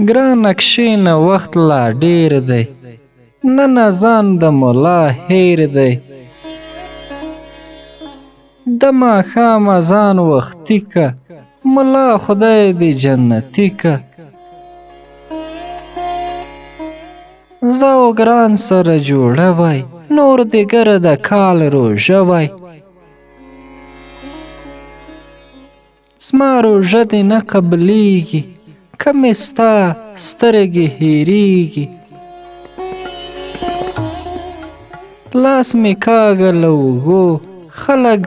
ګرانه کښېنه وخت لا ډېر دی، نن اذان د ملا هېر دی. د ماښام اذان وختي که، ملا خدای دې جنتي که. زه او ګران سره جوړه وای، نور دګره د کال روژه وای. زما روژه دې نه قبلیږي، که مې ستا سترګې هېرېږي. لاس مې کاږه له اوږو، خلک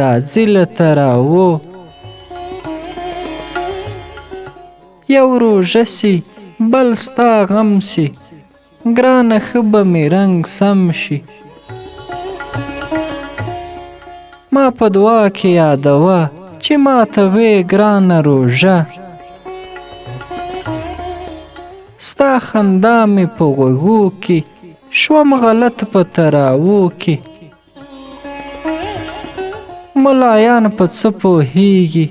راځي له تراوو. یو روژه سي بل ستا غم سي، ګرانه ښه به مې رنګ سم شي. ما په دعا کې یادوه چې ماتوې ګرانه روژه. ستا خندا مې په غوږو کې، شوم غلط په تراوو کې. ملایان په څه پوهېږي،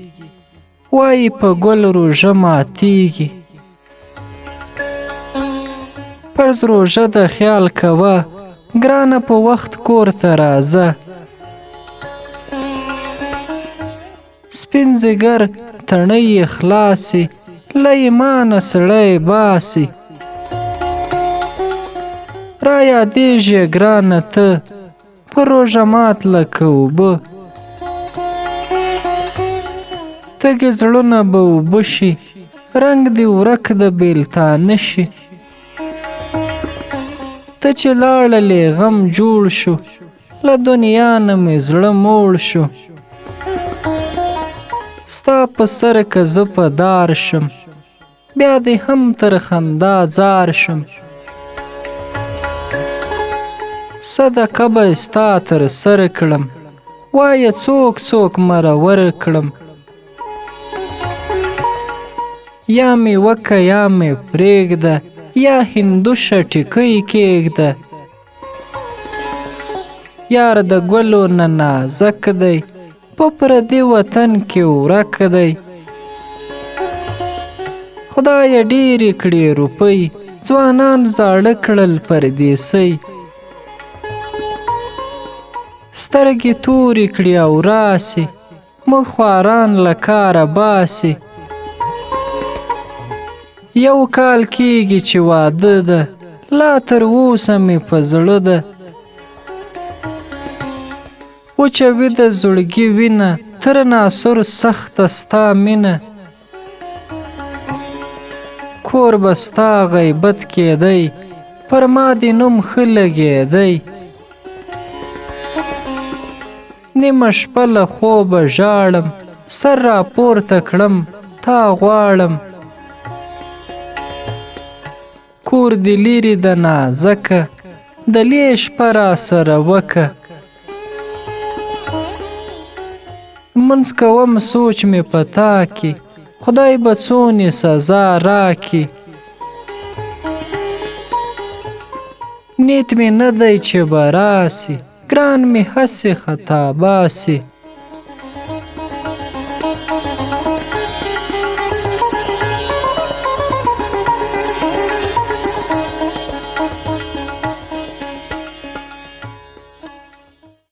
وایي په ګل روژه ماتېږي. فرض روژه ده خیال کوه، ګرانه په وخت کور ته راځه. سپین ځیګر تڼۍ یې خلاصې، له ایمانه سړی باسي. را یادېږې ګرانه ته، په روژه مات لکه اوبه. تږي زړونه به اوبه شي، رنګ دې ورک د بېلتانه شي. ته چې لاړلې غم جوړ شو، له دنیا نه مې زړه موړ شو. ستا په سر که زه په دار شم، بیا دې هم تر خندا ځار شم. صدقه به ستا تر سره کړم، وایه څوک څوک مرور کړم. یا مې وکه یا مې پرېږده، یا هندوشه ټیکۍ کېږده. یار د ګلو نه نازک دی، په پردي وطن کې ورک دی. خدایه ډېرې کړې روپۍ، ځوانان زاړه کړل پردیسۍ. سترګې تورې کړې او راسې، موږ خواران له کاره باسې. یو کال کېږي چې واده ده، لا تر اوسه مې په زړه ده. وچوي د زړګي وینه، تر ناصر سخته ستا مینه. کور به ستا غیبت کېدی، پر ما دې نوم ښه لګېدی. نیمه شپه له خوبه ژاړم، سر راپورته کړم تا غواړم. کور دې لرې ده نازکه، دلې شپه راسره وکه. لمونځ کوم سوچ مې په تا کې، خدای به څونې سزا راکي. نیت مې نه دی چې به راسي، ګران مې هسې خطا باسي.